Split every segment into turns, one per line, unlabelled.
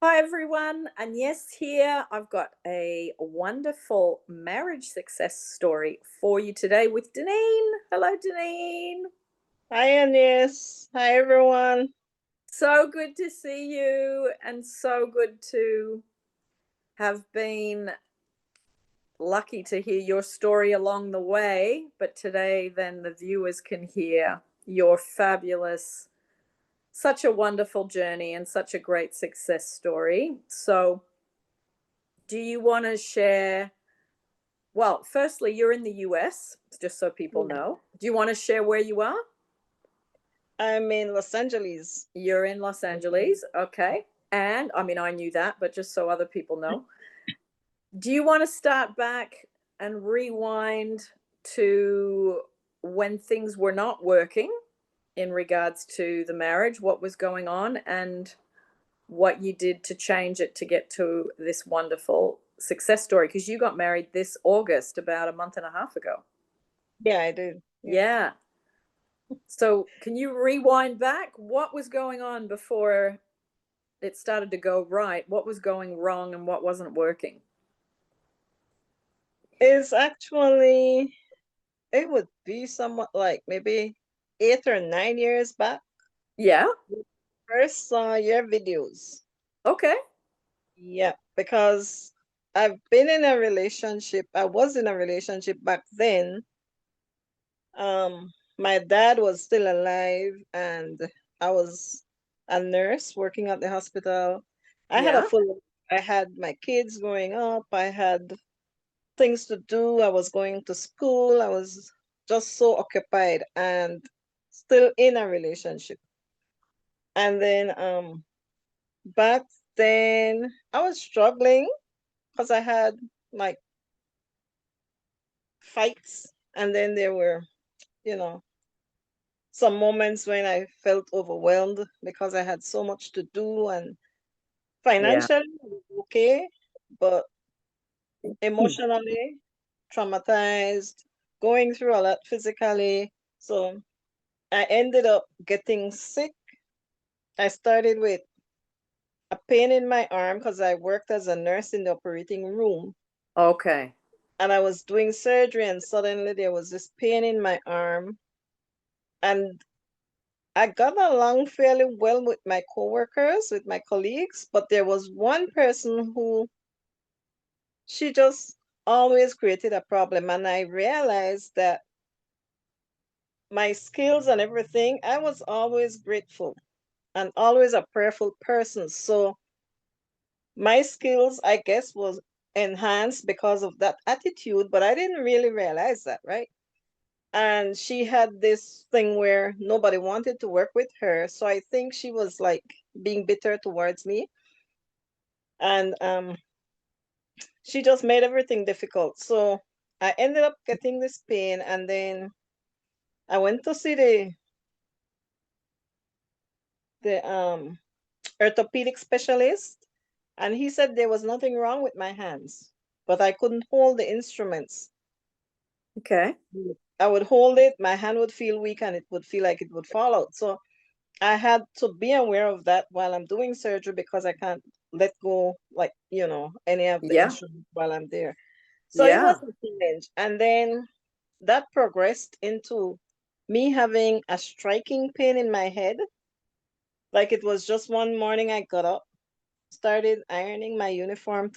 Hi everyone, Agnes here. I've got a wonderful marriage success story for you today with Denine. Hello, Denine.
Hi, Agnes. Hi, everyone.
So good to see you, and so good to have been lucky to hear your story along the way. But today, then the viewers can hear your fabulous, such a wonderful journey and such a great success story. So, do you want to share? Well, firstly, you're in the US, just so people
Yeah.
know. Do you want to share where you are?
I'm in Los Angeles.
You're in Los Angeles. Okay. And I mean, I knew that, but just so other people know. Do you want to start back and rewind to when things were not working in regards to the marriage, what was going on, and what you did to change it to get to this wonderful success story? Because you got married this August, about a month and a half ago.
Yeah, I did. Yeah.
Yeah. So, can you rewind back? What was going on before it started to go right? What was going wrong and what wasn't working?
It's actually, it would be somewhat like maybe 8 or 9 years back.
Yeah.
First saw your videos.
Okay.
Yeah, because I've been in a relationship. I was in a relationship back then. My dad was still alive, and I was a nurse working at the hospital. I had a
Yeah.
full, I had my kids growing up. I had things to do. I was going to school. I was just so occupied and still in a relationship. And then back then I was struggling because I had like fights, and then there were, you know, some moments when I felt overwhelmed because I had so much to do, and
Yeah.
financially it was okay, but emotionally traumatized, going through a lot physically. So I ended up getting sick. I started with a pain in my arm because I worked as a nurse in the operating room,
Okay.
and I was doing surgery, and suddenly there was this pain in my arm. And I got along fairly well with my coworkers, with my colleagues, but there was one person who she just always created a problem. And I realized that my skills and everything, I was always grateful and always a prayerful person. So my skills, I guess, was enhanced because of that attitude, but I didn't really realize that, right? And she had this thing where nobody wanted to work with her. So I think she was like being bitter towards me. And she just made everything difficult. So I ended up getting this pain, and then I went to see the orthopedic specialist, and he said there was nothing wrong with my hands, but I couldn't hold the instruments.
Okay.
I would hold it, my hand would feel weak, and it would feel like it would fall out. So I had to be aware of that while I'm doing surgery because I can't let go, like, any of the
Yeah.
instruments while I'm there. So it was
Yeah.
a challenge. And then that progressed into me having a striking pain in my head. Like it was just one morning I got up, started ironing my uniform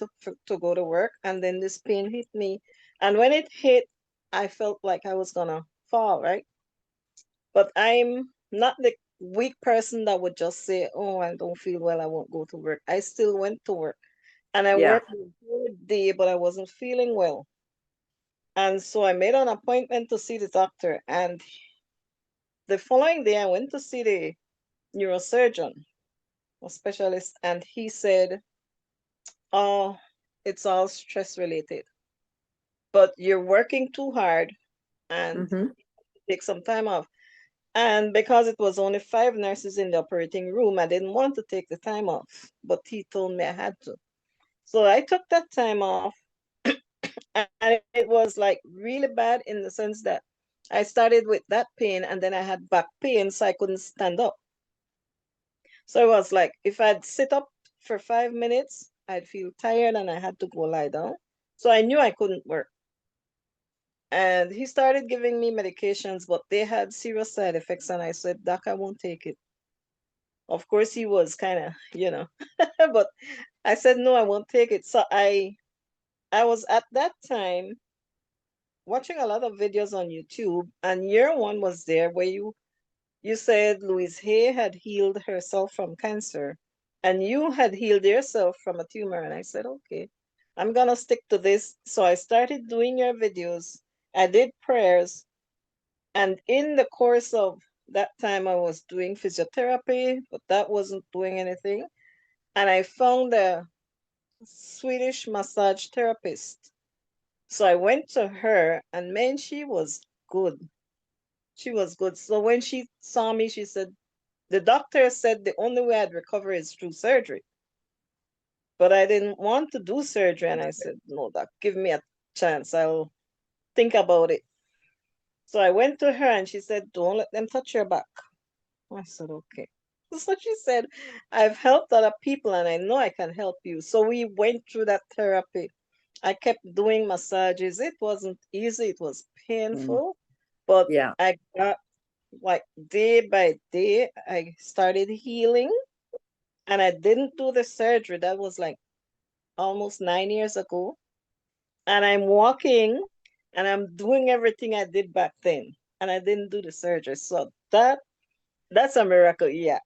to go to work, and then this pain hit me. And when it hit, I felt like I was gonna fall, right? But I'm not the weak person that would just say, "Oh, I don't feel well, I won't go to work." I still went to work, and I
Yeah.
worked the whole day, but I wasn't feeling well. And so I made an appointment to see the doctor. And the following day, I went to see the neurosurgeon, a specialist, and he said, "Oh, it's all stress related, but you're working too hard and
Mm-hmm.
take some time off." And because it was only 5 nurses in the operating room, I didn't want to take the time off, but he told me I had to. So I took that time off, and it was like really bad in the sense that I started with that pain, and then I had back pain, so I couldn't stand up. So it was like if I'd sit up for 5 minutes, I'd feel tired and I had to go lie down. So I knew I couldn't work. And he started giving me medications, but they had serious side effects. And I said, Doc, I won't take it. Of course, he was kind of, but I said, no, I won't take it. So I was at that time watching a lot of videos on YouTube, and your one was there where you said Louise Hay had healed herself from cancer, and you had healed yourself from a tumor. And I said, okay, I'm gonna stick to this. So I started doing your videos. I did prayers, and in the course of that time, I was doing physiotherapy, but that wasn't doing anything. And I found a Swedish massage therapist. So I went to her, and man, she was good. She was good. So when she saw me, she said, the doctor said the only way I'd recover is through surgery. But I didn't want to do surgery. And I said, no, doc, give me a chance. I'll think about it. So I went to her and she said, don't let them touch your back. I said, okay. So she said, I've helped other people and I know I can help you. So we went through that therapy. I kept doing massages. It wasn't easy, it was
Mm.
painful, but
Yeah.
I got like day by day, I started healing and I didn't do the surgery. That was like almost 9 years ago. And I'm walking and I'm doing everything I did back then. And I didn't do the surgery. So that's a miracle. Yeah.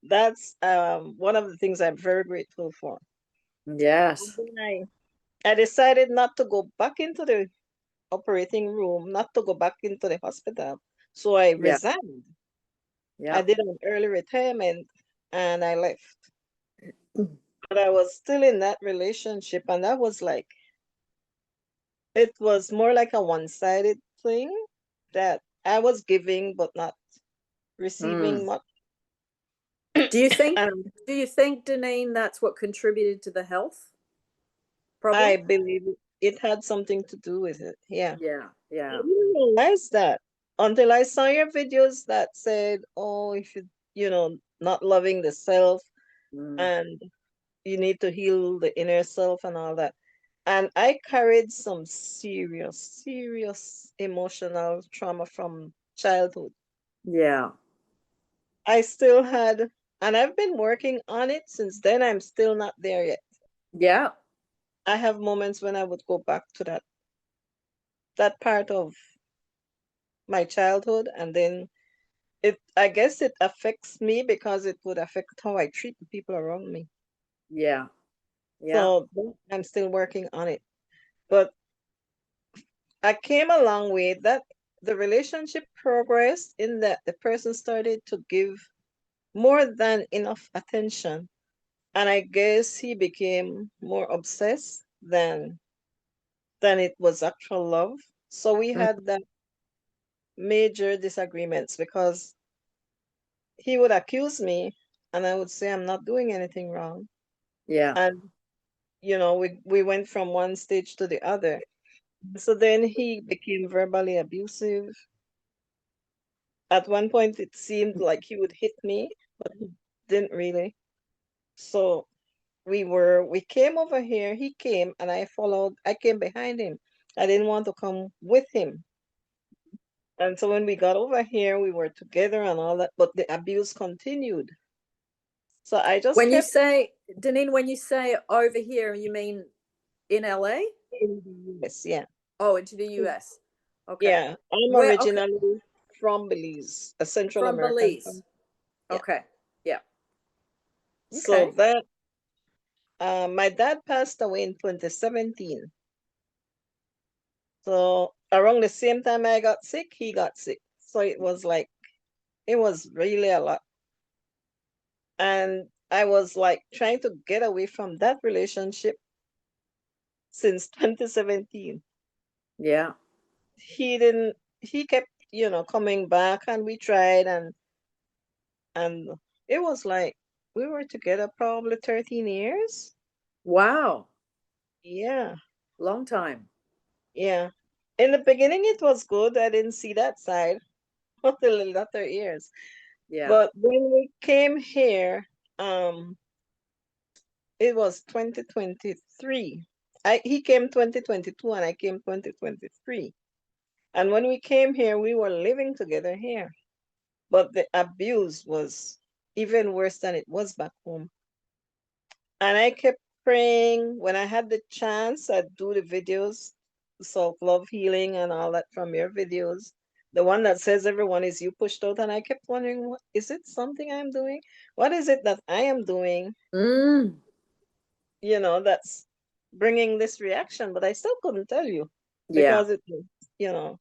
That's one of the things I'm very grateful for. And
Yes.
then I decided not to go back into the operating room, not to go back into the hospital. So I
Yeah.
resigned. I
Yeah.
did an early retirement and I left. But I was still in that relationship, and that was like, it was more like a one-sided thing that I was giving but not
Mm.
receiving much.
Do you think
And
do you think, Denine, that's what contributed to the health
I
problem?
believe it had something to do with it. Yeah.
Yeah.
I
Yeah.
didn't realize that until I saw your videos that said, oh, if not loving the self
Mm.
and you need to heal the inner self and all that. And I carried some serious, serious emotional trauma from childhood.
Yeah.
I still had, and I've been working on it since then. I'm still not there yet.
Yeah.
I have moments when I would go back to that part of my childhood, and then I guess it affects me because it would affect how I treat the people around me.
Yeah. Yeah.
So I'm still working on it. But I came a long way that the relationship progressed in that the person started to give more than enough attention. And I guess he became more obsessed than it was actual love. So we
Mm.
had that major disagreements because he would accuse me and I would say I'm not doing anything wrong.
Yeah.
And we went from one stage to the other. So then he became verbally abusive. At one point, it seemed like he would hit me, but he didn't really. So we came over here. He came and I followed. I came behind him. I didn't want to come with him. And so when we got over here, we were together and all that, but the abuse continued. So I just
When you
kept
say, Denine, when you say over here, you mean in LA?
in the US. Yeah.
Oh, into the US. Okay.
Yeah. I'm
Where? Okay.
originally from Belize, a Central
From
American
Belize.
country. Yeah.
Okay. Yeah.
So
Okay.
that my dad passed away in 2017. So around the same time I got sick, he got sick. So it was really a lot. And I was like trying to get away from that relationship since 2017.
Yeah.
He kept, coming back and we tried and it was like we were together probably 13 years.
Wow.
Yeah.
Long time.
Yeah. In the beginning it was good. I didn't see that side until the latter years.
Yeah.
But when we came here, um, it was 2023. He came 2022 and I came 2023. And when we came here, we were living together here. But the abuse was even worse than it was back home. And I kept praying when I had the chance, I'd do the videos, self-love healing and all that from your videos. The one that says everyone is you pushed out. And I kept wondering, what is it something I'm doing? What is it that I am doing,
Mm.
that's bringing this reaction? But I still couldn't tell you
Yeah.
because it was, you know.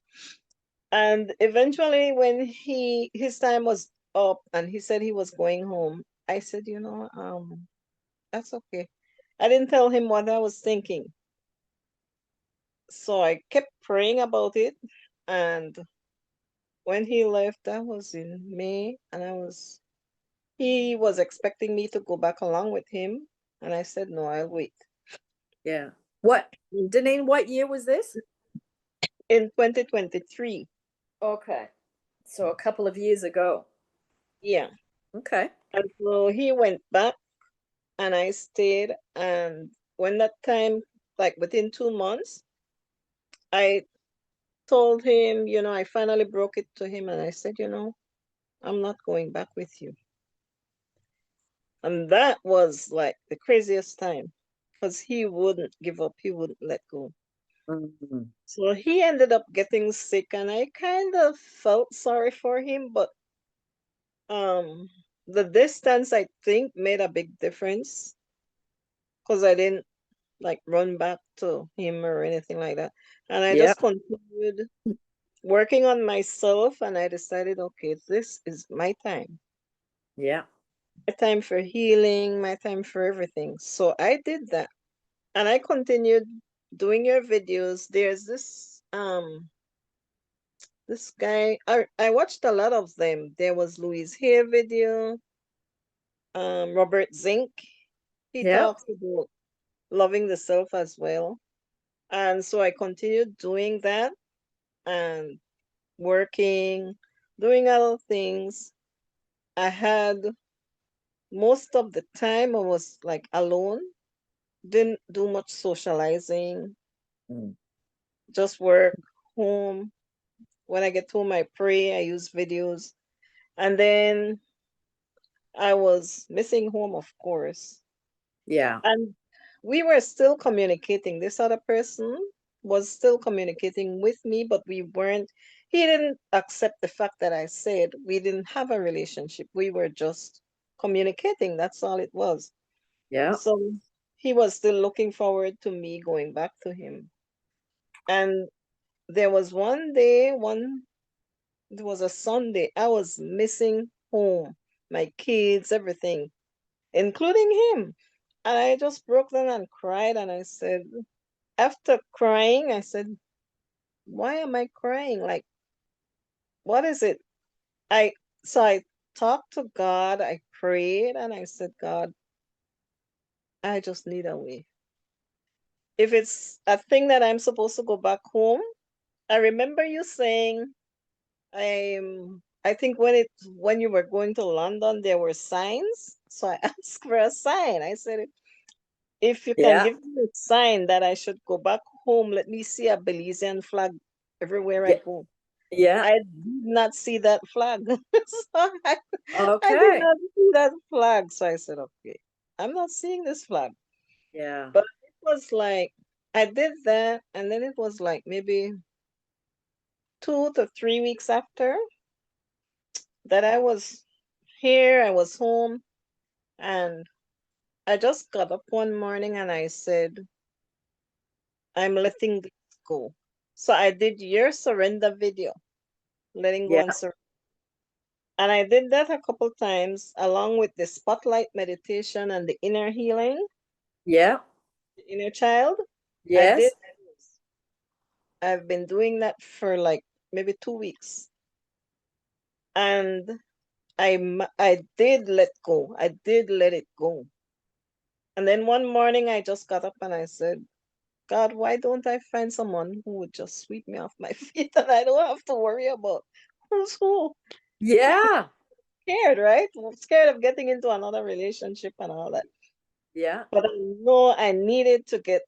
And eventually when his time was up and he said he was going home, I said, that's okay. I didn't tell him what I was thinking. So I kept praying about it. And when he left, that was in May, and he was expecting me to go back along with him. And I said, no, I'll wait.
Yeah. Denine, what year was this?
In 2023.
Okay. So a couple of years ago.
Yeah.
Okay.
And so he went back and I stayed. And when that time, like within 2 months, I told him, I finally broke it to him and I said, I'm not going back with you. And that was like the craziest time because he wouldn't give up, he wouldn't let go.
Mhm.
So he ended up getting sick and I kind of felt sorry for him, but um the distance I think made a big difference because I didn't like run back to him or anything like that. And I
Yeah.
just continued working on myself and I decided, okay, this is my time.
Yeah.
My time for healing, my time for everything. So I did that. And I continued doing your videos. There's this guy. I watched a lot of them. There was Louise Hay video, Robert Zink. He
Yeah.
talks about loving the self as well. And so I continued doing that and working, doing other things. I had most of the time I was like alone, didn't do much socializing,
Mm.
just work, home. When I get home, I pray, I use videos. And then I was missing home, of course.
Yeah.
And we were still communicating. This other person was still communicating with me, but he didn't accept the fact that I said we didn't have a relationship. We were just communicating. That's all it was.
Yeah.
So he was still looking forward to me going back to him. And there was one day, it was a Sunday, I was missing home, my kids, everything, including him. And I just broke down and cried. And I said, after crying, I said, why am I crying? Like, what is it? I, so I talked to God, I prayed, and I said, God, I just need a way. If it's a thing that I'm supposed to go back home, I remember you saying, I think when you were going to London, there were signs. So I asked for a sign. I said, if you can
Yeah.
give me a sign that I should go back home, let me see a Belizean flag everywhere I
Yeah.
go.
Yeah.
I did not see that flag. So I did
Okay.
not see that flag. So I said, okay, I'm not seeing this flag.
Yeah.
But it was like, I did that, and then it was like maybe 2 to 3 weeks after that I was here, I was home, and I just got up one morning and I said, I'm letting this go. So I did your surrender video, letting go
Yeah.
and surrender. And I did that a couple times along with the spotlight meditation and the inner healing,
Yeah.
the inner child. I did.
Yes.
I've been doing that for like maybe 2 weeks. And I did let go. I did let it go. And then one morning I just got up and I said, God, why don't I find someone who would just sweep me off my feet and I don't have to worry about who's who?
Yeah.
Scared, right? I'm scared of getting into another relationship and all that.
Yeah.
But I know I needed to get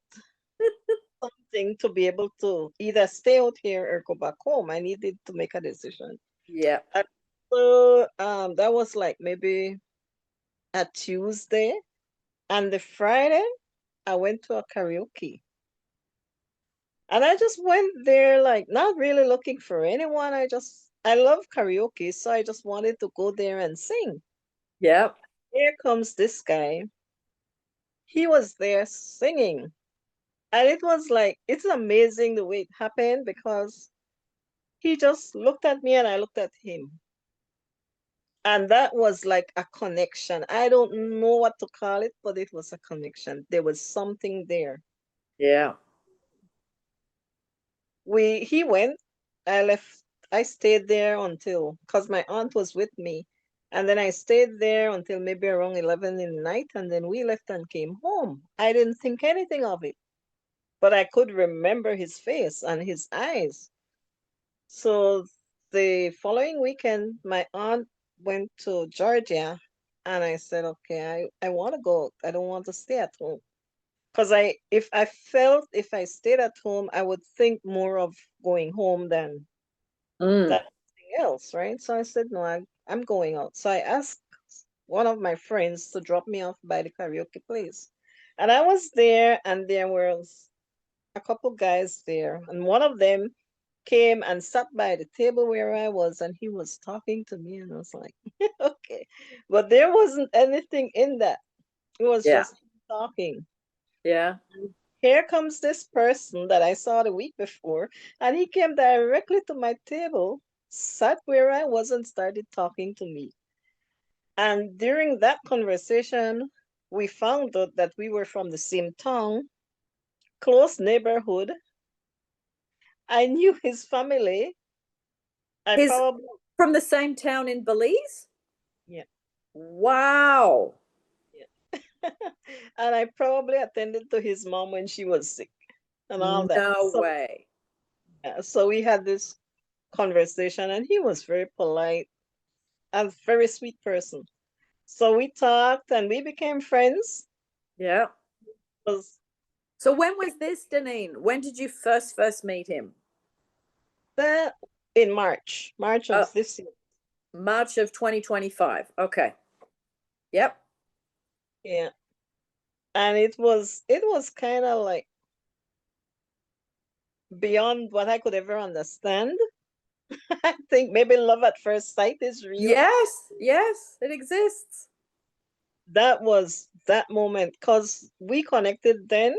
something to be able to either stay out here or go back home. I needed to make a decision.
Yeah.
And so that was like maybe a Tuesday. And the Friday, I went to a karaoke. And I just went there, like, not really looking for anyone. I love karaoke, so I just wanted to go there and sing.
Yeah.
Here comes this guy. He was there singing. And it was like, it's amazing the way it happened because he just looked at me and I looked at him. And that was like a connection. I don't know what to call it, but it was a connection. There was something there.
Yeah.
He went, I left, I stayed there until, because my aunt was with me. And then I stayed there until maybe around 11 in the night, and then we left and came home. I didn't think anything of it, but I could remember his face and his eyes. So the following weekend, my aunt went to Georgia, and I said, okay, I want to go. I don't want to stay at home. Because if I stayed at home, I would think more of going home than
Mm.
anything else, right? So I said, no, I'm going out. So I asked one of my friends to drop me off by the karaoke place. And I was there, and there was a couple guys there, and one of them came and sat by the table where I was, and he was talking to me, and I was like, okay. But there wasn't anything in that. It was
Yeah.
just him talking.
Yeah.
Here comes this person that I saw the week before, and he came directly to my table, sat where I was, and started talking to me. And during that conversation, we found out that we were from the same town, close neighborhood. I knew his family. I
He's
probably,
from the same town in Belize?
yeah,
Wow.
yeah. And I probably attended to his mom when she was sick and all that.
No
So,
way.
yeah, so we had this conversation, and he was very polite and very sweet person. So we talked and we became friends.
Yeah.
It was
So when was this, Denine? When did you first meet him?
that in March
Oh,
of this year.
March of 2025. Okay. Yep.
Yeah. And it was kind of like beyond what I could ever understand. I think maybe love at first sight is real.
Yes. Yes, it exists.
That was that moment because we connected then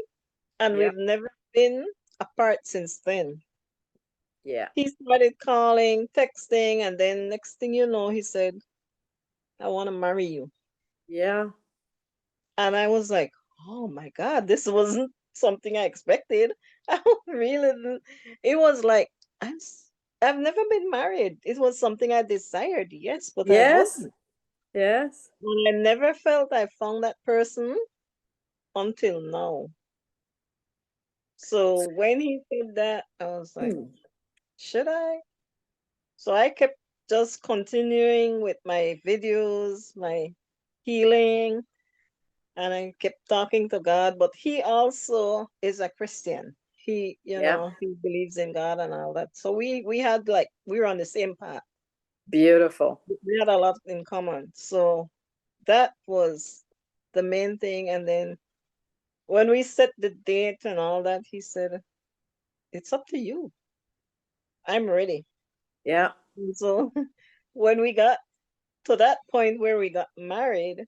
and
Yep.
we've never been apart since then.
Yeah.
He started calling, texting, and then next thing you know, he said, I want to marry you.
Yeah.
And I was like, oh my God, this wasn't something I expected. I really didn't. It was like, I'm, s- I've never been married. It was something I desired, yes, but I
Yes.
wasn't.
Yes.
And I never felt I found that person until now. So when he said that, I was like,
Hmm.
should I? So I kept just continuing with my videos, my healing, and I kept talking to God. But he also is a Christian.
Yeah.
He believes in God and all that. So we had like we were on the same path.
Beautiful.
We had a lot in common. So that was the main thing. And then when we set the date and all that, he said, "It's up to you. I'm ready."
Yeah.
And so when we got to that point where we got married,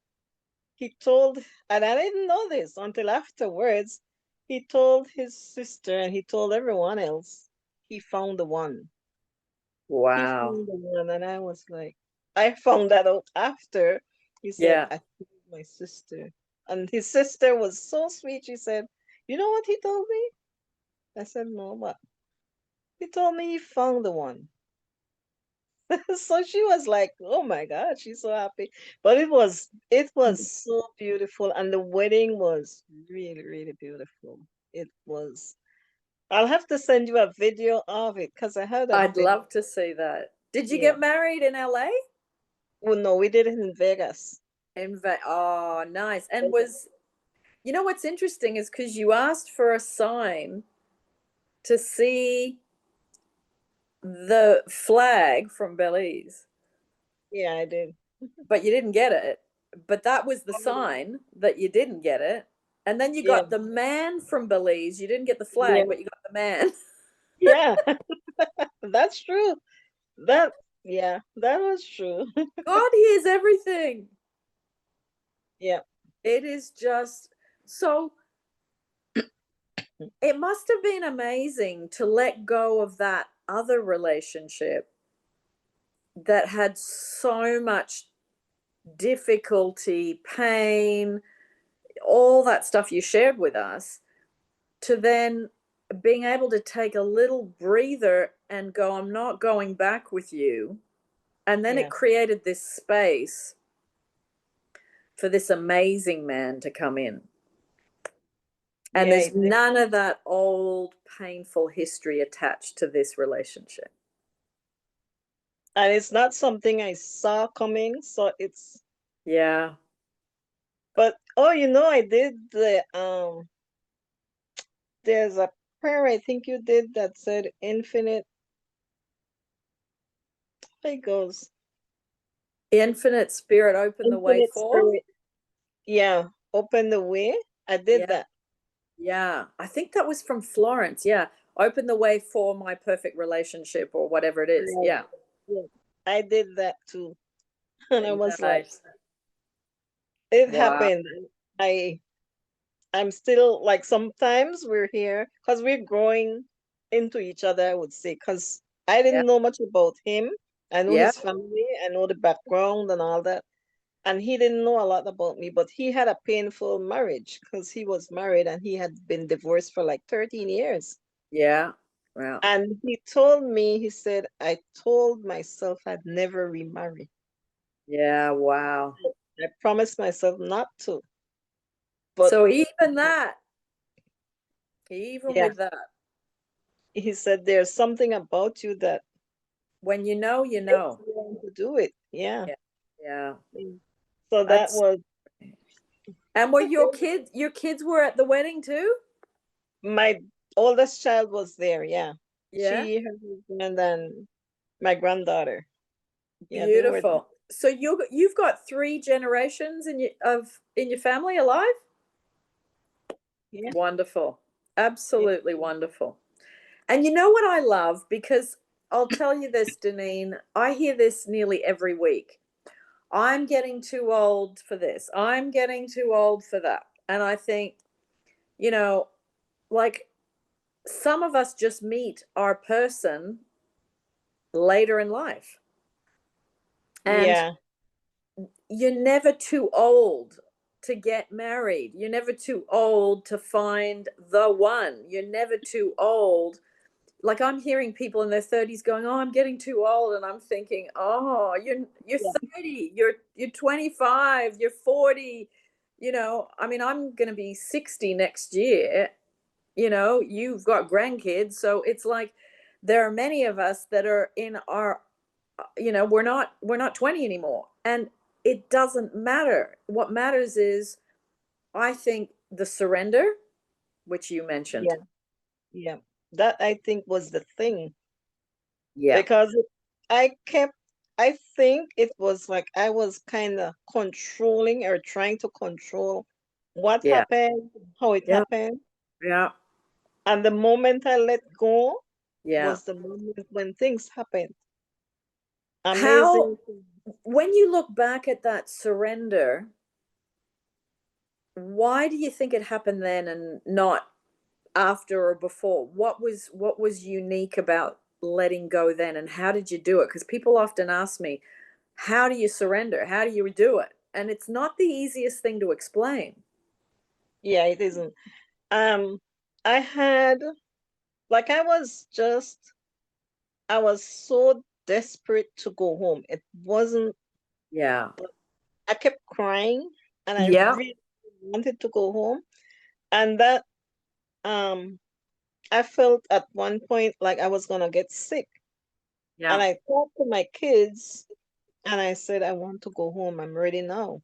he told, and I didn't know this until afterwards, he told his sister and he told everyone else he found the one. He
Wow.
found the one, and I was like, I found that out after. He said,
Yeah.
I told my sister. And his sister was so sweet. She said, you know what he told me? I said, no, what? He told me he found the one. So she was like, "Oh my God, she's so happy." But it was so beautiful, and the wedding was really, really beautiful. It was. I'll have to send you a video of it because I had a
I'd
video.
love to see that. Did you
Yeah.
get married in LA?
Well, no, we did it in Vegas.
Oh, nice. And was You know what's interesting is because you asked for a sign to see the flag from Belize,
Yeah, I did.
but you didn't get it. But that was the sign that you didn't get it. And then you
Yeah,
got the man from Belize. You didn't get the
yeah,
flag, but you got the man.
yeah. That's true. That, yeah, that was true.
God hears everything.
Yeah,
It is just so, it must have been amazing to let go of that other relationship that had so much difficulty, pain, all that stuff you shared with us, to then being able to take a little breather and go, I'm not going back with you. And then it
yeah,
created this space for this amazing man to come in. And
yeah,
there's
it did.
none of that old painful history attached to this relationship.
And it's not something I saw coming, so it's,
Yeah.
but oh, I did there's a prayer I think you did that said infinite. It goes
Infinite Spirit, open the way
infinite
for.
spirit. Yeah, open the way. I did
Yeah.
that.
Yeah. I think that was from Florence. Yeah. Open the way for my perfect relationship or whatever it is.
Right.
Yeah.
Yeah, I did that too. And I was like,
Nice.
it
Wow.
happened. I I'm still like sometimes we're here because we're growing into each other, I would say, because I
Yeah.
didn't know much about him. I know
Yeah.
his family, I know the background and all that. And he didn't know a lot about me, but he had a painful marriage because he was married and he had been divorced for like 13 years.
Yeah. Wow.
And he told me, he said, I told myself I'd never remarry.
Yeah. Wow.
I promised myself not to. But
So even that, even
yeah,
with that,
he said, there's something about you that
when you know, you
makes
know.
me want to do it. Yeah.
Yeah. Yeah.
Mm. So that
That's,
was
and were your kids were at the wedding too?
my oldest child was there. Yeah.
Yeah.
She, her husband, and my granddaughter. Yeah, they were there.
Beautiful. So you've got three generations in your family alive?
Yeah.
Wonderful.
Yeah.
Absolutely wonderful. And you know what I love? Because I'll tell you this, Denine, I hear this nearly every week. I'm getting too old for this. I'm getting too old for that. And I think, you know, like some of us just meet our person later in life. And
Yeah.
you're never too old to get married. You're never too old to find the one. You're never too old. Like I'm hearing people in their 30s going, "Oh, I'm getting too old." And I'm thinking, "Oh, you're
Yeah.
30, you're 25, you're 40." I mean, I'm going to be 60 next year. You've got grandkids, so it's like there are many of us that are in our we're not 20 anymore, and it doesn't matter. What matters is, I think, the surrender, which you mentioned.
Yeah. Yeah. That I think was the thing
Yeah.
because I think it was like I was kind of controlling or trying to control what
Yeah.
happened, how it
Yeah.
happened.
Yeah.
And the moment I let go
Yeah.
was the moment when things happened.
How,
Amazing.
when you look back at that surrender, why do you think it happened then and not after or before? What was unique about letting go then, and how did you do it? Because people often ask me, how do you surrender? How do you do it? And it's not the easiest thing to explain.
Yeah, it isn't. Um, I had like I was so desperate to go home. It wasn't
Yeah.
I kept crying and I
Yeah.
really wanted to go home. And that um I felt at one point like I was gonna get sick. And
Yeah.
I talked to my kids and I said, I want to go home. I'm ready now.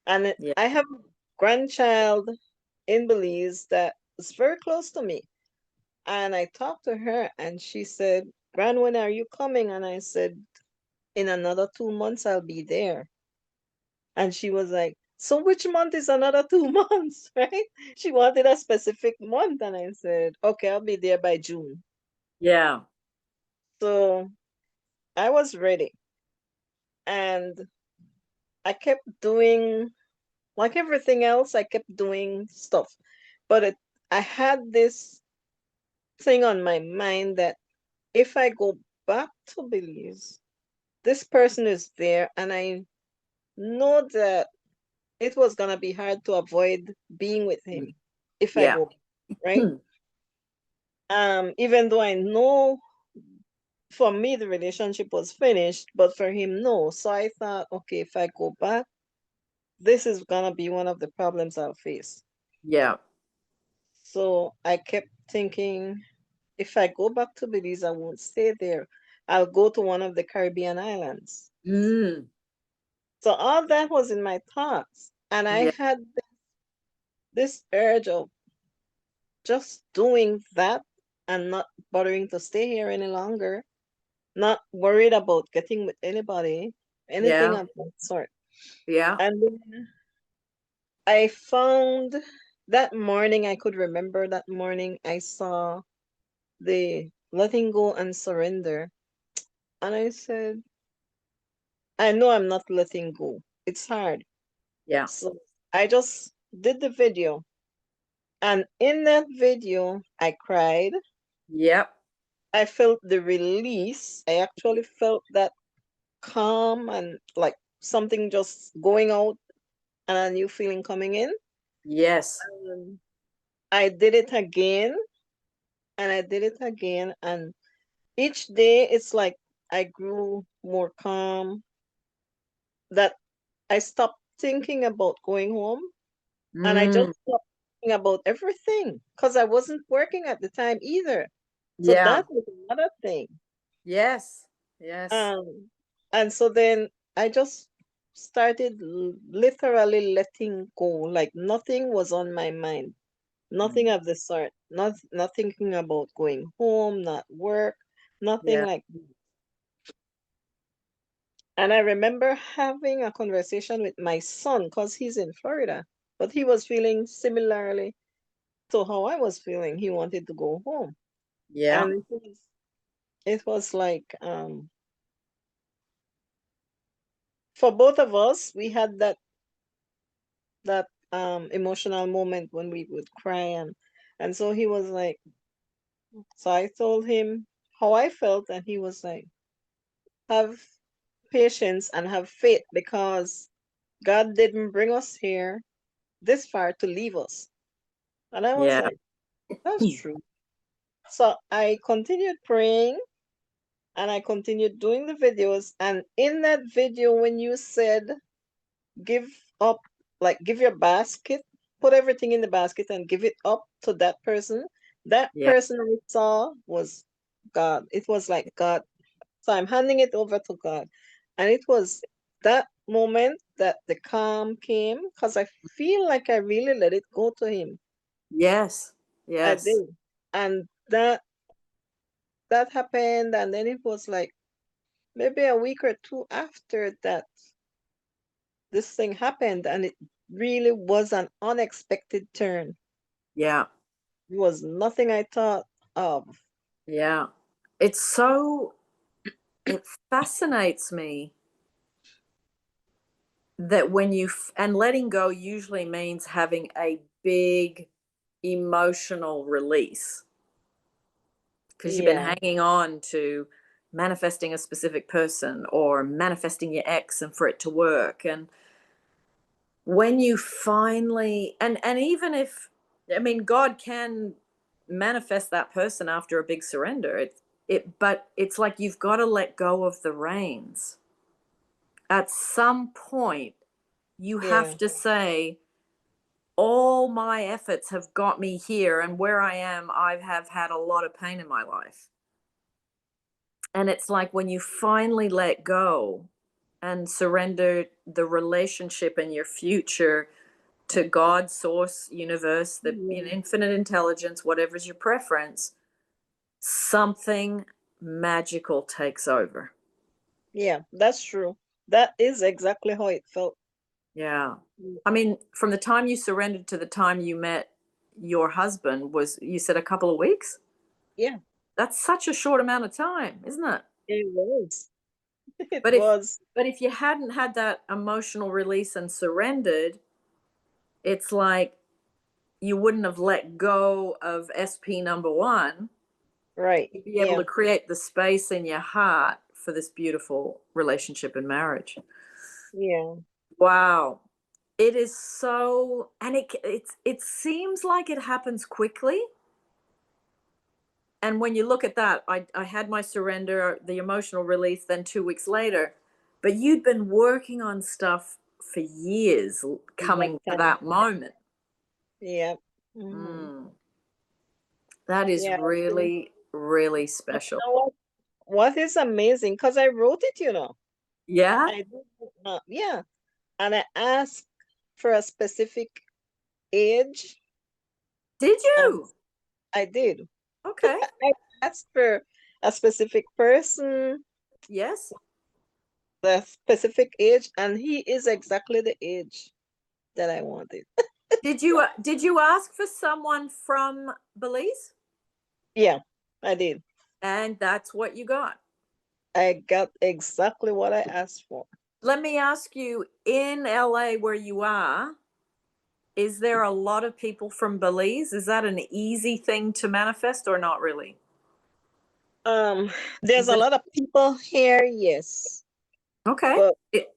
And
Yeah.
I have a grandchild in Belize that is very close to me. And I talked to her and she said, Gran, when are you coming? And I said, in another 2 months, I'll be there. And she was like, so which month is another 2 months, right? She wanted a specific month. And I said, okay, I'll be there by June.
Yeah.
So I was ready. And I kept doing, like everything else, I kept doing stuff. But I had this thing on my mind that if I go back to Belize, this person is there, and I know that it was gonna be hard to avoid being with him if I
Yeah.
go, right? Even though I know for me the relationship was finished, but for him, no. So I thought, okay, if I go back, this is gonna be one of the problems I'll face.
Yeah.
So I kept thinking, if I go back to Belize, I won't stay there. I'll go to one of the Caribbean islands.
Mm.
So all that was in my thoughts. And I
Yeah.
had this urge of just doing that and not bothering to stay here any longer, not worried about getting with anybody, anything
Yeah.
of that sort.
Yeah.
And then I found that morning, I could remember that morning, I saw the letting go and surrender. And I said, I know I'm not letting go. It's hard.
Yeah.
So I just did the video. And in that video, I cried.
Yep.
I felt the release. I actually felt that calm and like something just going out and a new feeling coming in.
Yes.
Um, I did it again and I did it again. And each day it's like I grew more calm, that I stopped thinking about going home and I just
Mm.
stopped thinking about everything because I wasn't working at the time either. So
Yeah.
that was another thing.
Yes. Yes.
Um, and so then I just started literally letting go, like nothing was on my mind,
Mm.
nothing of the sort, not thinking about going home, not work, nothing
Yeah.
like. And I remember having a conversation with my son because he's in Florida, but he was feeling similarly to how I was feeling. He wanted to go home.
Yeah.
And it was like for both of us, we had that emotional moment when we would cry, and so he was like, so I told him how I felt and he was like, have patience and have faith because God didn't bring us here this far to leave us. And I was
Yeah.
like, that's true. So I continued praying and I continued doing the videos, and in that video when you said give up, like give your basket, put everything in the basket and give it up to that person. That
Yeah.
person I saw was God. It was like God. So I'm handing it over to God. And it was that moment that the calm came because I feel like I really let it go to him.
Yes.
I
Yes.
did. And that happened. And then it was like maybe a week or two after that this thing happened. And it really was an unexpected turn.
Yeah.
It was nothing I thought of.
Yeah. It fascinates me that when and letting go usually means having a big emotional release because you've been
Yeah,
hanging on to manifesting a specific person or manifesting your ex and for it to work. And when you finally, and even if, I mean, God can manifest that person after a big surrender, but it's like you've got to let go of the reins at some point. You
yeah,
have to say, all my efforts have got me here, and where I am, I have had a lot of pain in my life. And it's like when you finally let go and surrender the relationship and your future, to God, source, universe, the
Yeah.
infinite intelligence, whatever's your preference, something magical takes over.
Yeah, that's true. That is exactly how it felt.
Yeah. I mean, from the time you surrendered to the time you met your husband was, you said, a couple of weeks?
Yeah,
That's such a short amount of time, isn't it?
it was. It
But if
was.
but if you hadn't had that emotional release and surrendered, it's like you wouldn't have let go of SP number one
Right.
to be able
Yeah.
to create the space in your heart for this beautiful relationship and marriage.
Yeah.
Wow. It is so, and it seems like it happens quickly. And when you look at that, I had my surrender, the emotional release, then 2 weeks later, but you'd been working on stuff for years
That
coming to
time.
that moment.
Yeah. Hmm.
Mm, that is
Yeah. So,
really, really
you
special.
know what is amazing? Because I wrote it,
Yeah.
I did. Yeah. And I asked for a specific age,
Did
and
you?
I did.
Okay.
I asked for a specific person,
Yes.
the specific age, and he is exactly the age that I wanted.
Did you ask for someone from Belize?
Yeah, I did.
And that's what you got.
I got exactly what I asked for.
Let me ask you, in LA where you are, is there a lot of people from Belize? Is that an easy thing to manifest or not really?
Um, there's
Is
a
it
lot of people here, yes,
okay?
but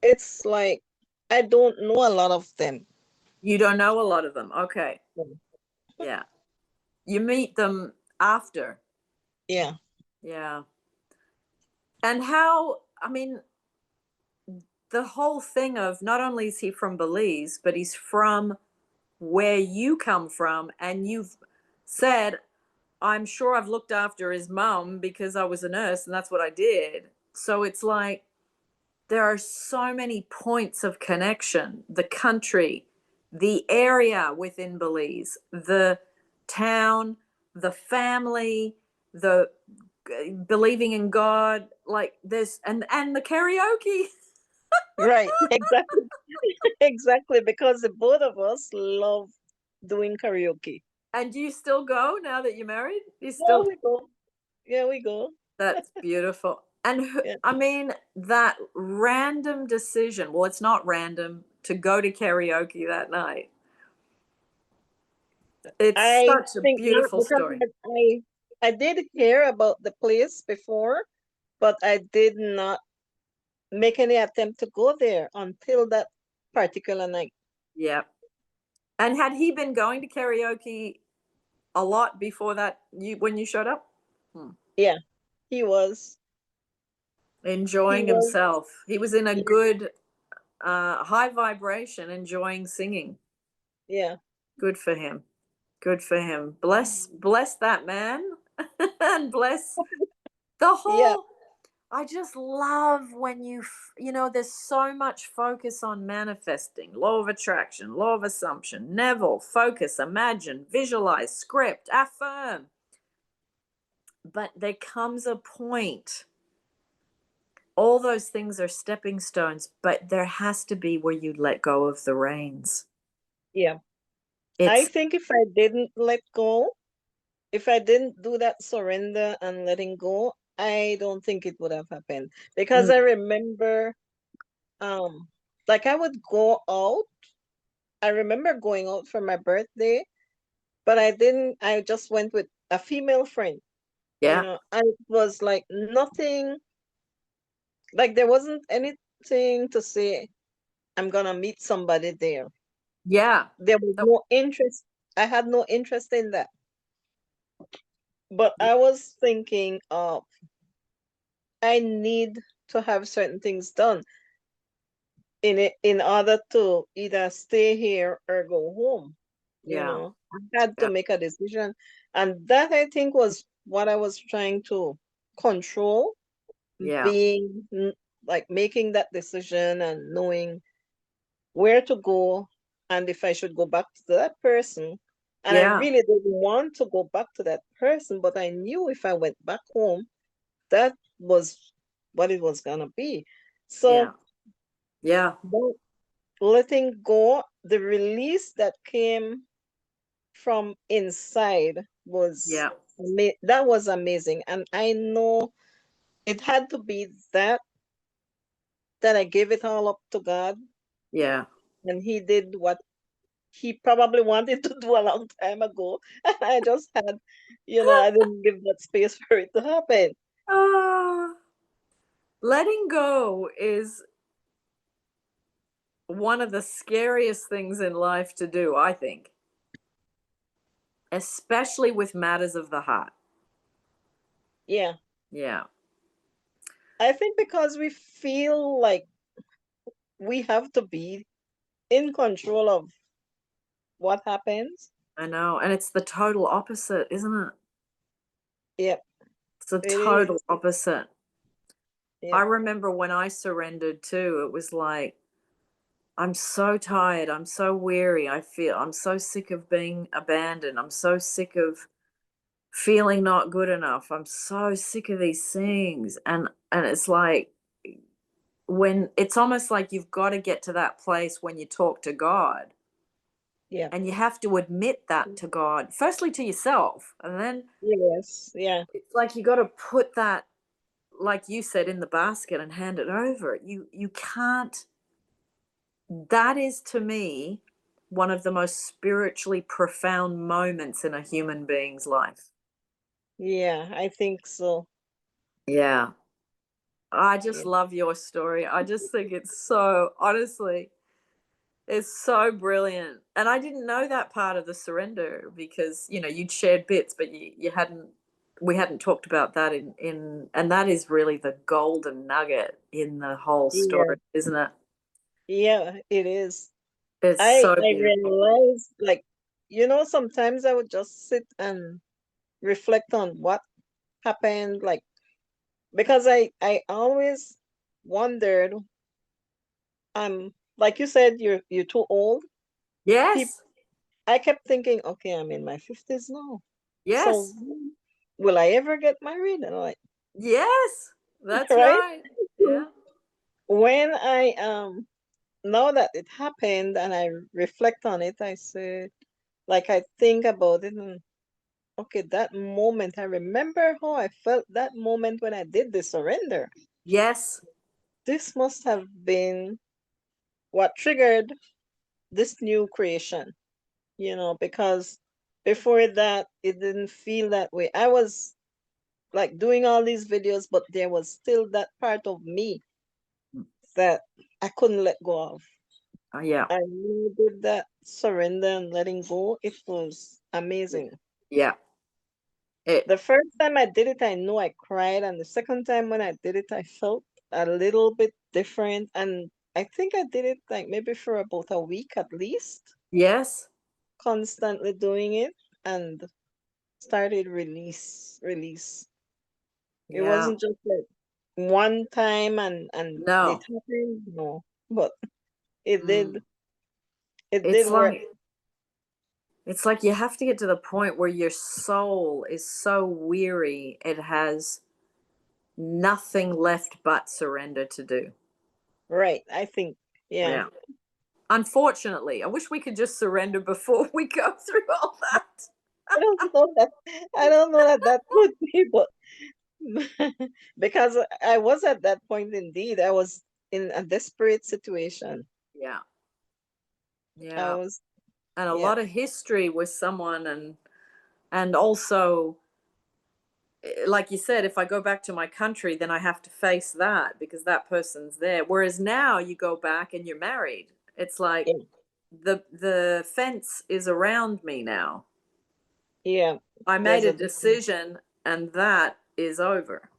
it's like I don't know a lot of them.
You don't know a lot of them. Okay. Yeah. You meet them after.
Yeah,
Yeah. And how, I mean, the whole thing of not only is he from Belize, but he's from where you come from. And you've said, I'm sure I've looked after his mum because I was a nurse and that's what I did. So it's like there are so many points of connection: the country, the area within Belize, the town, the family, the believing in God, like this, and the karaoke.
right. Exactly. Exactly. Because the both of us love doing karaoke.
And do you still go now that you're married? You
Yeah,
still,
we go. Yeah, we go.
that's beautiful. And
Yeah.
I mean, that random decision, well, it's not random to go to karaoke that night. It's
I
such a
think not
beautiful
because
story.
I did hear about the place before, but I did not make any attempt to go there until that particular night.
Yeah. And had he been going to karaoke a lot before that, you when you showed up? Hmm.
Yeah, he was. He
Enjoying
was.
himself. He was in a
Yeah.
good high vibration, enjoying singing.
Yeah.
Good for him. Good for him. Bless that man. And bless the
Yeah.
whole, I just love when there's so much focus on manifesting, law of attraction, law of assumption, Neville, focus, imagine, visualize, script, affirm. But there comes a point, all those things are stepping stones, but there has to be where you let go of the reins.
Yeah. I
It's,
think if I didn't let go, if I didn't do that surrender and letting go, I don't think it would have happened. Because I
mm,
remember, um, like I would go out. I remember going out for my birthday, but I didn't, I just went with a female friend,
yeah,
and it was like nothing, like there wasn't anything to say, I'm gonna meet somebody there.
yeah.
There was
So,
no interest. I had no interest in that. But I was thinking of I need to have certain things done in it in order to either stay here or go home.
yeah,
I had to
yeah,
make a decision. And that I think was what I was trying to control,
yeah,
being like making that decision and knowing. where to go and if I should go back to that person. And I
Yeah.
really didn't want to go back to that person, but I knew if I went back home, that was what it was gonna be.
Yeah.
So
Yeah.
that letting go, the release that came from inside was
Yeah.
that was amazing. And I know it had to be that I gave it all up to God
Yeah.
and he did what he probably wanted to do a long time ago. And I just had, I didn't give that space for it to happen.
Ah, letting go is one of the scariest things in life to do, I think, especially with matters of the heart.
Yeah.
Yeah.
I think because we feel like we have to be in control of what happens.
I know. And it's the total opposite, isn't it?
Yep,
It's the
it
total
is.
opposite. I
Yep.
remember when I surrendered too, it was like, I'm so tired. I'm so weary. I'm so sick of being abandoned. I'm so sick of feeling not good enough. I'm so sick of these things. And it's like, when it's almost like you've got to get to that place when you talk to God,
Yeah.
and you have to admit that to God, firstly to yourself, and then
Yes. Yeah.
it's like you got to put that, like you said, in the basket and hand it over. You can't. That is, to me, one of the most spiritually profound moments in a human being's life.
Yeah. I think so.
Yeah. I just
Yeah.
love your story. I just think it's so, honestly, it's so brilliant. And I didn't know that part of the surrender because, you'd shared bits, but you hadn't, we hadn't talked about that and that is really the golden nugget in the whole
Yeah.
story, isn't it?
Yeah. It is.
It's
I
so
I
beautiful.
realized like, sometimes I would just sit and reflect on what happened, like because I always wondered, like you said, you're too old. People,
Yes.
I kept thinking, okay, I'm in my 50s now. So
Yes.
will I ever get married? And I'm like,
Yes. That's
right?
right. Yeah.
When I now that it happened and I reflect on it, I said, like I think about it and okay, that moment, I remember how I felt that moment when I did the surrender.
Yes.
This must have been what triggered this new creation, because before that, it didn't feel that way. I was like doing all these videos, but there was still that part of me that I couldn't let go of.
Yeah.
I really did that surrender and letting go. It was amazing.
Yeah. It
The first time I did it, I knew I cried, and the second time when I did it, I felt a little bit different. And I think I did it like maybe for about a week at least,
Yes.
constantly doing it, and started release. It
Yeah.
wasn't just like one time and it
No.
happened, no, but it
Mm.
did it did
It's
work.
like it's like you have to get to the point where your soul is so weary it has nothing left but surrender to do.
Right, I think, yeah.
Yeah. Unfortunately, I wish we could just surrender before we go through all that.
I don't know that I don't know that that could be, but because I was at that point indeed. I was in a desperate situation.
Yeah.
I
Yeah.
was,
And a
yeah,
lot of history with someone, and also, like you said, if I go back to my country, then I have to face that because that person's there. Whereas now you go back and you're married. It's like
yeah,
the fence is around me now.
yeah.
I made
There's
a
a difference.
decision and that is over.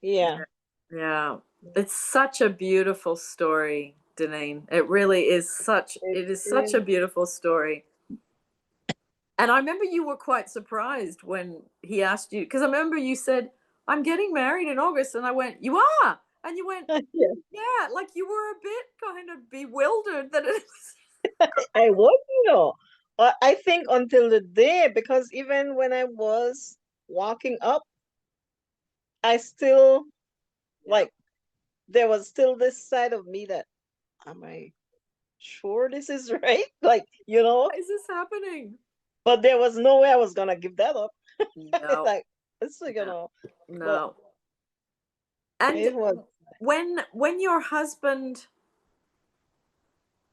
Yeah,
Yeah. It's such a beautiful story, Denine. It really is
it
it is such a
is.
beautiful story. And I remember you were quite surprised when he asked you, because I remember you said, I'm getting married in August. And I went, You are? And you went,
Yeah.
yeah, like you were a bit kind of bewildered that it was.
I was, you know. I think until the day, because even when I was walking up, I still
Yeah.
like there was still this side of me that, am I sure this is right? Like, you know,
Why is this happening?
but there was no way I was gonna give that up.
No,
Like, it's you
no,
know, but
no. And
it was
when your husband,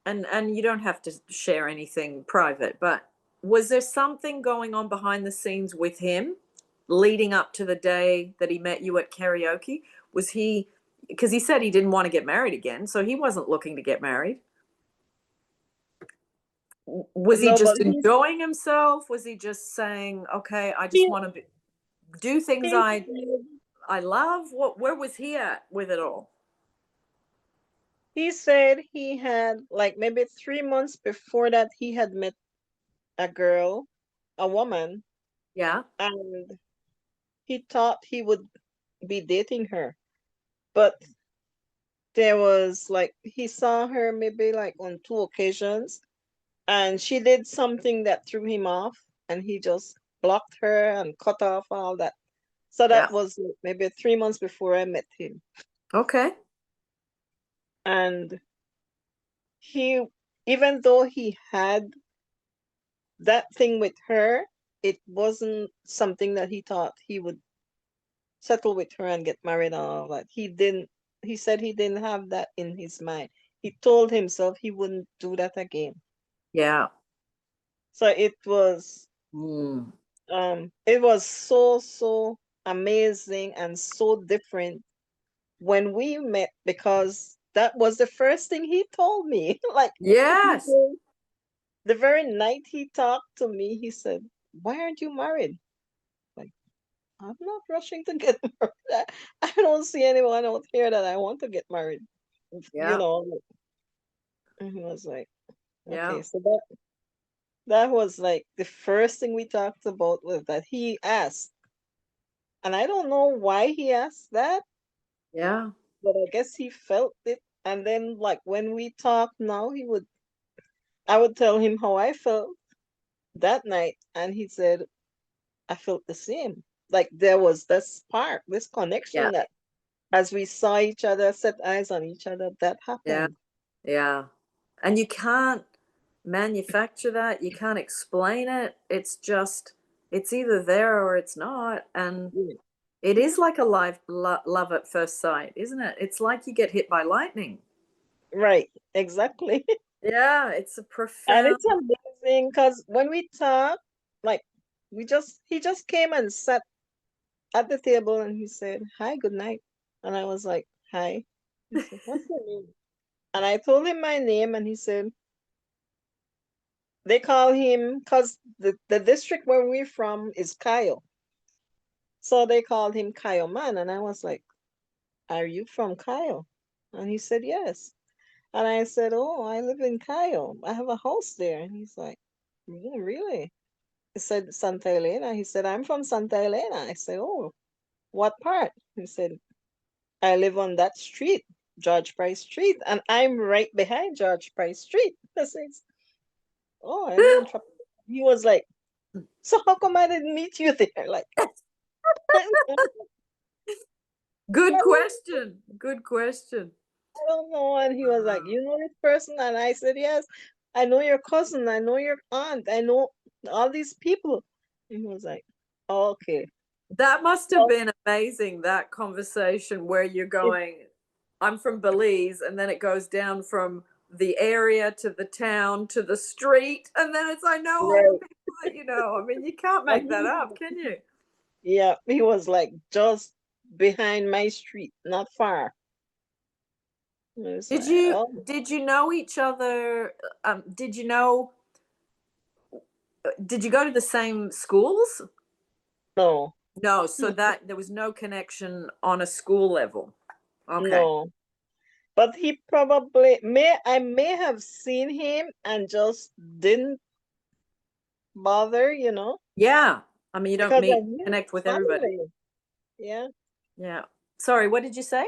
and you don't have to share anything private, but was there something going on behind the scenes with him leading up to the day that he met you at karaoke? Was he, because he said he didn't want to get married again, so he wasn't looking to get married. Was he
no, but
just enjoying himself? Was he just saying, "Okay, I just
he
want to do things
he
I love"? What, where was he at with it all?
he said he had like maybe 3 months before that he had met a girl, a woman,
Yeah,
and he thought he would be dating her. But there was like he saw her maybe like on 2 occasions, and she did something that threw him off, and he just blocked her and cut off all that. So
yeah.
that was maybe 3 months before I met him.
Okay.
And he, even though he had that thing with her, it wasn't something that he thought he would settle with her and get married and all that. He didn't, he said he didn't have that in his mind. He told himself he wouldn't do that again.
Yeah.
So
Mm.
it was so amazing and so different when we met, because that was the first thing he told me. Like
Yes.
the very night he talked to me, he said, "Why aren't you married?" Like, I'm not rushing to get married. I don't see anyone out here that I want to get married. You
Yeah.
know, and he was like,
Yeah.
okay, so that was like the first thing we talked about was that he asked, and I don't know why he asked that,
Yeah.
but I guess he felt it. And then, like when we talk now, I would tell him how I felt that night, and he said, I felt the same. Like there was this spark, this
Yeah.
connection that as we saw each other, set eyes on each other, that
Yeah.
happened.
Yeah. And you can't manufacture that. You can't explain it. It's just, it's either there or it's not. And
Yeah.
it is like a love at first sight, isn't it? It's like you get hit by lightning.
Right, exactly.
Yeah. It's a
And
profound,
it's amazing because when we talk, like he just came and sat at the table and he said, "Hi, good night." And I was like, "Hi." He said, "What's your name?" And I told him my name, and he said, they call him, because the district where we're from is Kyle. So they called him Kyle Man. And I was like, "Are you from Kyle?" And he said, "Yes." And I said, "Oh, I live in Kyle. I have a house there." And he's like, "Oh, really?" I said, "Santa Elena." He said, "I'm from Santa Elena." I said, "Oh, what part?" He said, "I live on that street, George Price Street, and I'm right behind George Price Street." I said, "Oh, I live in Trop." He was like, "So how come I didn't meet you there?" Like,
good
I
question. Good question.
don't know. And he was like, "You know this person?" And I said, "Yes, I know your cousin. I know your aunt. I know all these people." And he was like, "Oh, okay."
That must have
So
been amazing, that conversation where you're
it,
going, I'm from Belize, and then it goes down from the area to the town to the street, and then it's, I know all the
right.
people that you know. I mean, you can't
And
make that up, can you?
yeah, he was like just behind my street, not far. And it's like, oh,
Did you know each other? Did you know, did you go to the same schools?
no,
No, so that there was no connection on a school level. Okay.
no. But I may have seen him and just didn't bother,
Yeah. I mean, you don't
because I
meet,
knew
connect
his
with everybody.
family. Yeah.
Yeah. Sorry, what did you say?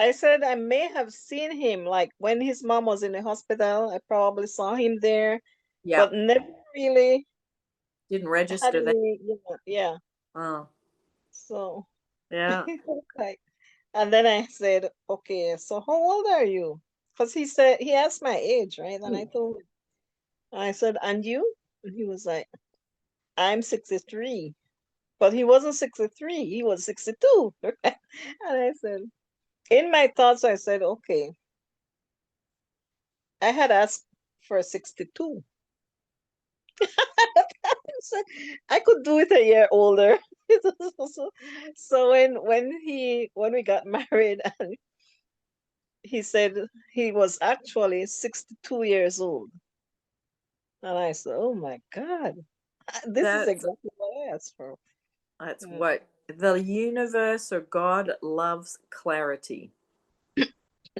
I said I may have seen him, like when his mom was in the hospital. I probably saw him there,
Yeah.
but never really
Didn't
had
register that.
any, yeah.
Oh,
So,
yeah.
like, and then I said, okay, so how old are you? Because he asked my age, right? And I told him, I said, and you? And he was like, I'm 63. But he wasn't 63, he was 62. And I said, in my thoughts, I said, okay, I had asked for 62. So I could do it a year older. So when we got married and he said he was actually 62 years old. And I said, oh my God, this is
That's
exactly what I asked for.
that's
Yeah,
what the universe or God loves clarity.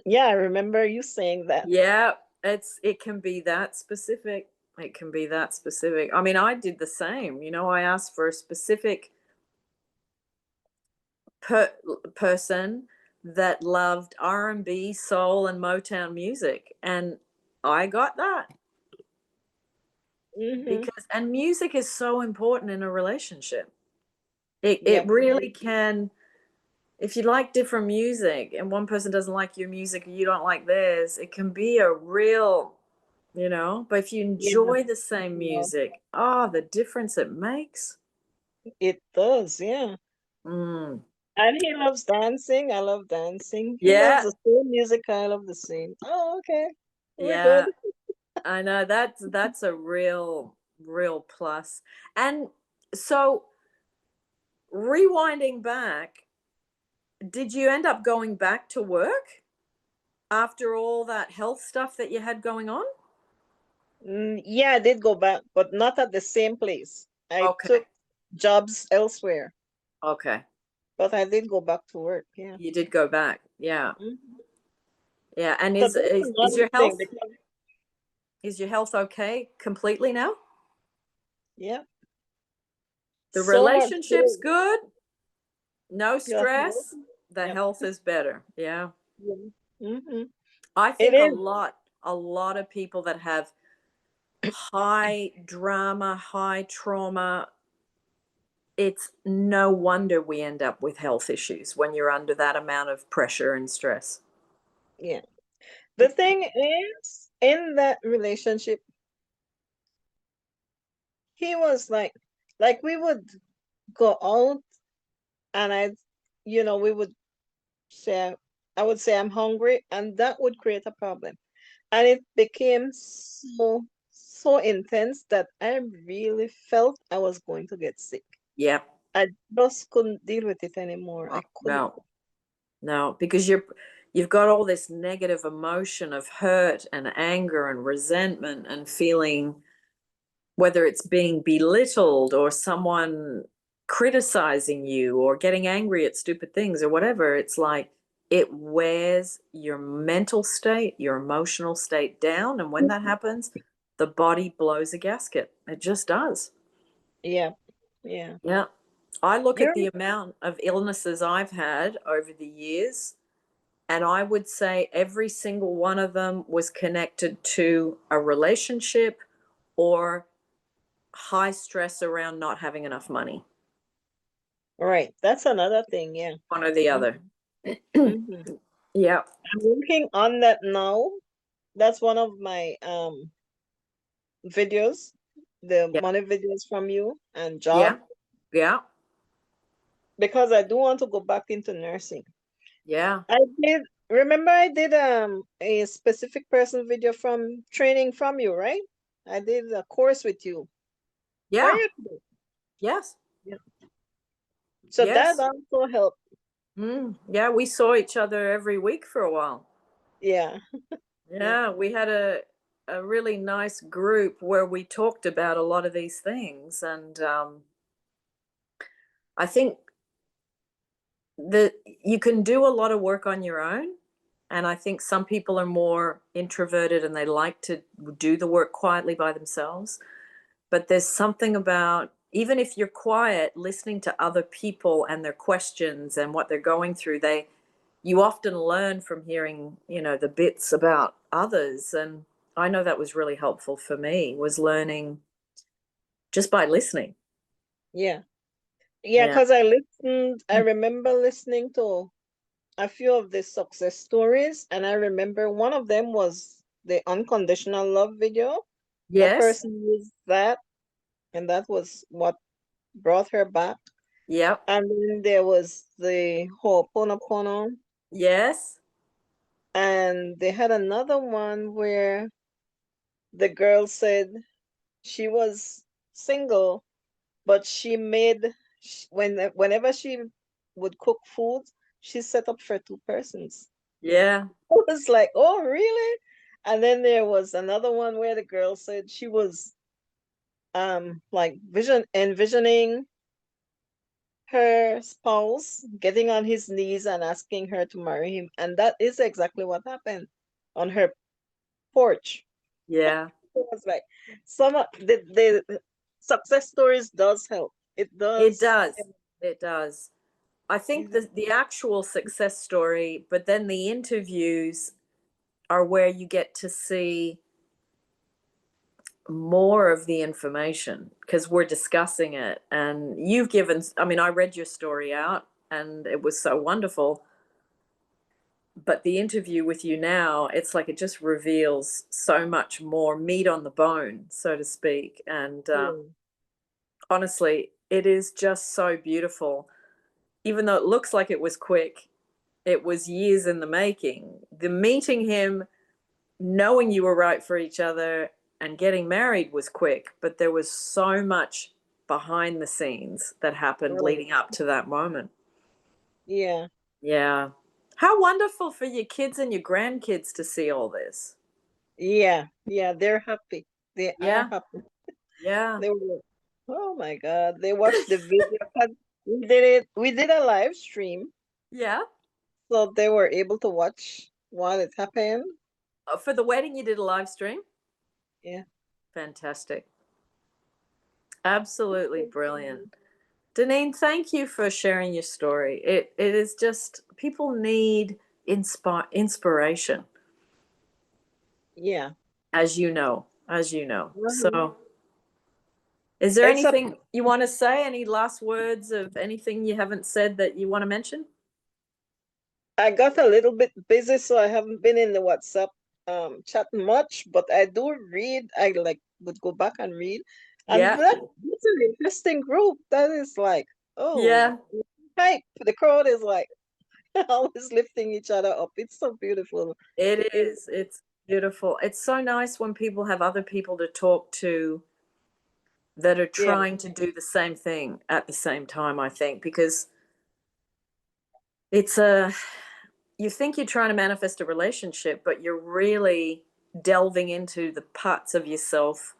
yeah, I remember you saying that.
Yeah, it can be that specific. It can be that specific. I mean, I did the same. I asked for a specific per- person that loved R&B, soul, and Motown music, and I got that
Mm-hmm.
because and music is so important in a relationship. It
Yep.
really can. If you like different music and one person doesn't like your music and you don't like theirs, it can be a real. But if you
Yeah.
enjoy the same
Yeah.
music, the difference it makes.
It does, yeah.
Mm.
And he loves dancing. I love dancing. He loves
Yeah,
the same music. I love the same. Oh, okay. We're good.
yeah. I know that's a real plus. And so rewinding back, did you end up going back to work after all that health stuff that you had going on?
Yeah, I did go back, but not at the same place. I
Okay.
took jobs elsewhere,
Okay.
but I did go back to work. Yeah.
You did go back. Yeah.
Mhm.
Yeah. And
So
is
that's
is, is
another
your
thing
health
because,
is your health okay completely now?
yeah,
The
so much
relationship's
so.
good, no
Yeah.
stress, the
Yep.
health is better. Yeah.
Yeah. Mm-hmm.
I
It
think a
is.
lot a lot of people that have high drama, high trauma, it's no wonder we end up with health issues when you're under that amount of pressure and stress.
Yeah. The thing is, in that relationship, he was like we would go out and we would say, I would say I'm hungry, and that would create a problem. And it became so intense that I really felt I was going to get sick.
Yep.
I just couldn't deal with it anymore.
Oh,
I couldn't.
no, no, because you've got all this negative emotion of hurt and anger and resentment and feeling whether it's being belittled or someone criticizing you or getting angry at stupid things or whatever. It's like it wears your mental state, your emotional state down. And when that happens, the body blows a gasket. It just does.
Yeah, yeah.
Yeah. I look at
You're
the amount of illnesses I've had over the years, and I would say every single one of them was connected to a relationship or high stress around not having enough money,
right. That's another thing. Yeah.
one or the other.
Mm-hmm.
Yeah,
I'm working on that now. That's one of my videos, the
yeah,
money videos from you and job,
yeah, yeah,
because I do want to go back into nursing.
yeah,
I did remember I did a specific person video from training from you, right? I did a course with you
yeah,
prior to that.
yes,
Yeah. So that
yes.
also helped.
Yeah, we saw each other every week for a while.
Yeah. Yeah.
Yeah, we had a really nice group where we talked about a lot of these things, and I think that you can do a lot of work on your own. And I think some people are more introverted and they like to do the work quietly by themselves. But there's something about, even if you're quiet, listening to other people and their questions and what they're going through, you often learn from hearing, the bits about others. And I know that was really helpful for me, was learning just by listening.
Yeah. Yeah,
Yeah.
because I remember listening to a few of the success stories, and I remember one of them was the unconditional love video. That
Yes.
person used that, and that was what brought her back.
Yep.
And then there was the Ho'oponopono,
Yes.
and they had another one where the girl said she was single, but she made whenever she would cook food, she set up for two persons.
Yeah.
I was like, oh, really? And then there was another one where the girl said she was like envisioning her spouse getting on his knees and asking her to marry him. And that is exactly what happened on her porch.
Yeah.
It was like some of the success stories does help. It
It
does.
does. It does. I think the actual success story, but then the interviews are where you get to see more of the information because we're discussing it. And you've given, I mean, I read your story out and it was so wonderful. But the interview with you now, it's like it just reveals so much more meat on the bone, so to speak. And
Yeah.
honestly, it is just so beautiful. Even though it looks like it was quick, it was years in the making. The meeting him, knowing you were right for each other, and getting married was quick, but there was so much behind the scenes that happened
Right.
leading up to that moment.
Yeah.
Yeah. How wonderful for your kids and your grandkids to see all this.
Yeah. Yeah. They're happy. They are
Yeah.
happy.
Yeah.
They were, oh my God. They watched the video. 'Cause we did it. We did a live stream,
Yeah.
so they were able to watch while it happened.
For the wedding, you did a live stream.
Yeah.
Fantastic. Absolutely brilliant. Denine, thank you for sharing your story. It is just people need inspiration,
Yeah.
as you know.
Mhm.
So, is there
It's a
anything you want to say? Any last words of anything you haven't said that you want to mention?
I got a little bit busy, so I haven't been in the WhatsApp chat much, but I do read. I like would go back and read. And
Yeah.
that's an interesting group. That is like, oh,
Yeah,
hype. The crowd is like always lifting each other up. It's so beautiful.
it
It,
is. It's beautiful. It's so nice when people have other people to talk to that are
yeah,
trying to do the same thing at the same time, I think, because it's a you think you're trying to manifest a relationship, but you're really delving into the parts of yourself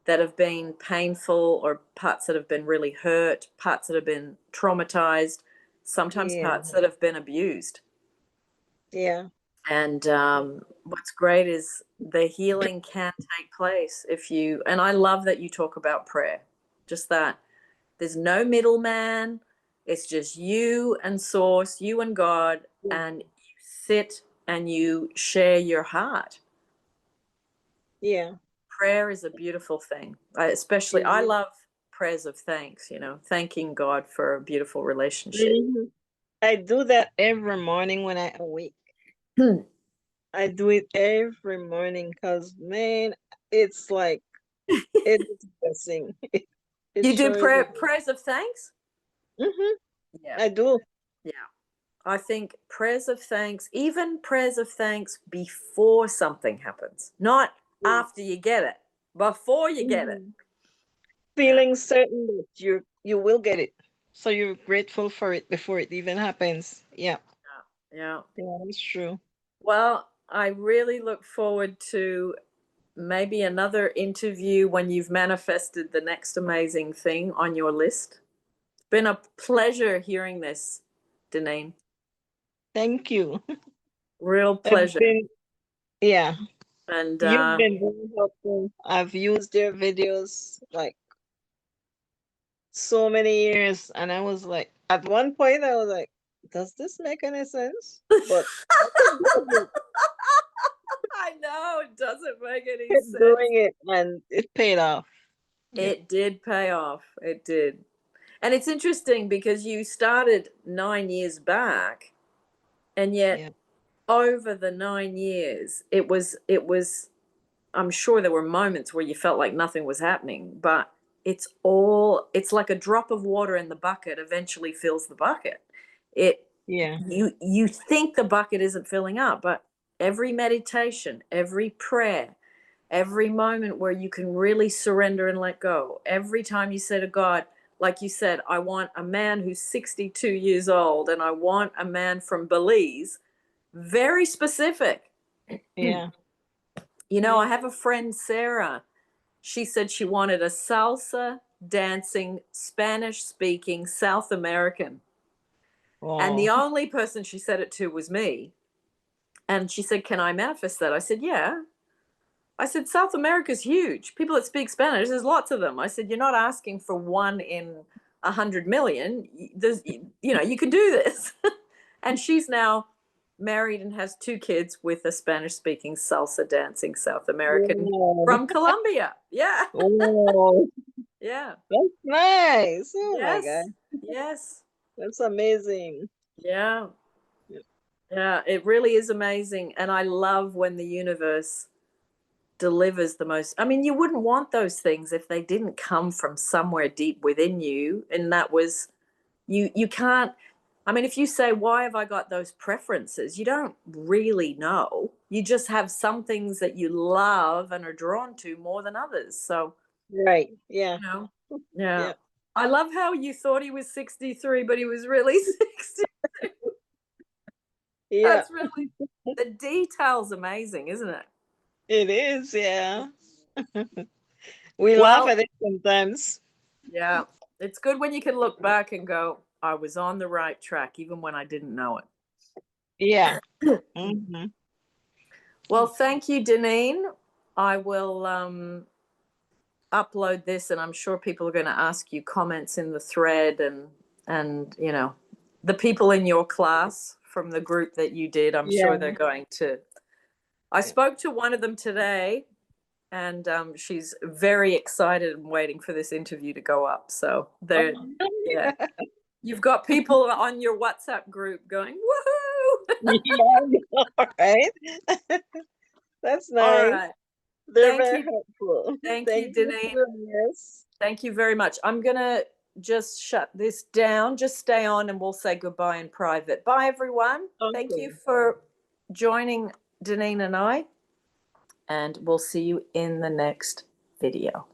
that have been painful or parts that have been really hurt, parts that have been traumatized, sometimes
yeah,
parts that have been abused.
yeah,
And what's great is the healing can take place if you, and I love that you talk about prayer, just that there's no middleman. It's just you and Source, you and God, and you sit and you share your heart.
yeah.
Prayer is a beautiful thing. I love prayers of thanks, thanking God for a beautiful relationship.
Mhm. I do that every morning when I awake. I do it every morning because, man, it's like, it's a blessing. It
You do
sure is.
prayers of thanks?
Hmm.
Yeah.
I do.
Yeah. I think prayers of thanks, even prayers of thanks before something happens, not after you get it, before you get it.
Mhm.
Yeah.
Feeling certain that you will get it. So you're grateful for it before it even happens. Yeah.
Yeah. Yeah.
Yeah, that's true.
Well, I really look forward to maybe another interview when you've manifested the next amazing thing on your list. It's been a pleasure hearing this, Denine.
Thank you.
Real
I've
pleasure.
been, yeah,
And
you've been very helpful. I've used your videos like so many years, and I was like, at one point, I was like, does this make any sense? But I
I know it doesn't make any
kept
sense.
doing it and it paid off. Yeah.
It did pay off. It did. And it's interesting because you started 9 years back, and yet
Yeah.
over the 9 years, it was I'm sure there were moments where you felt like nothing was happening, but it's like a drop of water in the bucket eventually fills the bucket. It
Yeah.
you think the bucket isn't filling up, but every meditation, every prayer, every moment where you can really surrender and let go, every time you say to God, like you said, I want a man who's 62 years old and I want a man from Belize, very specific.
Yeah.
You know,
Yeah.
I have a friend, Sarah. She said she wanted a salsa dancing, Spanish speaking South American. And the
Wow.
only person she said it to was me. And she said, can I manifest that? I said, yeah. I said, South America's huge. People that speak Spanish, there's lots of them. I said, you're not asking for one in 100 million. There's, you can do this. And she's now married and has 2 kids with a Spanish speaking salsa dancing South American
Wow.
from Colombia. Yeah.
Wow.
Yeah.
That's nice. Oh my God.
Yes. Yes.
That's amazing.
Yeah.
Yeah.
Yeah. It really is amazing. And I love when the universe delivers the most. I mean, you wouldn't want those things if they didn't come from somewhere deep within you. And that was you can't. I mean, if you say, why have I got those preferences? You don't really know. You just have some things that you love and are drawn to more than others. So,
Right. Yeah.
you know, yeah.
Yeah.
I love how you thought he was 63, but he was really 60.
Yeah.
That's really, the detail's amazing, isn't it?
It is. Yeah. We laugh
Well,
at it sometimes.
yeah. It's good when you can look back and go, I was on the right track, even when I didn't know
Yeah.
it.
Hmm.
Well, thank you, Denine. I will upload this, and I'm sure people are going to ask you comments in the thread, and the people in your class from the group that you did. I'm sure
Yeah.
they're going to. I
Yeah.
spoke to one of them today, and she's very excited and waiting for this interview to go up. So they're, yeah, you've got people on your WhatsApp group going, woohoo!
Yeah. All right. That's
All
nice.
right.
They're
Thank
very
you.
helpful.
Thank you,
Thank you,
Denise.
yes.
Thank you very much. I'm going to just shut this down. Just stay on and we'll say goodbye in private. Bye, everyone. Thank you
Okay.
for joining Denine and I, and we'll see you in the next video.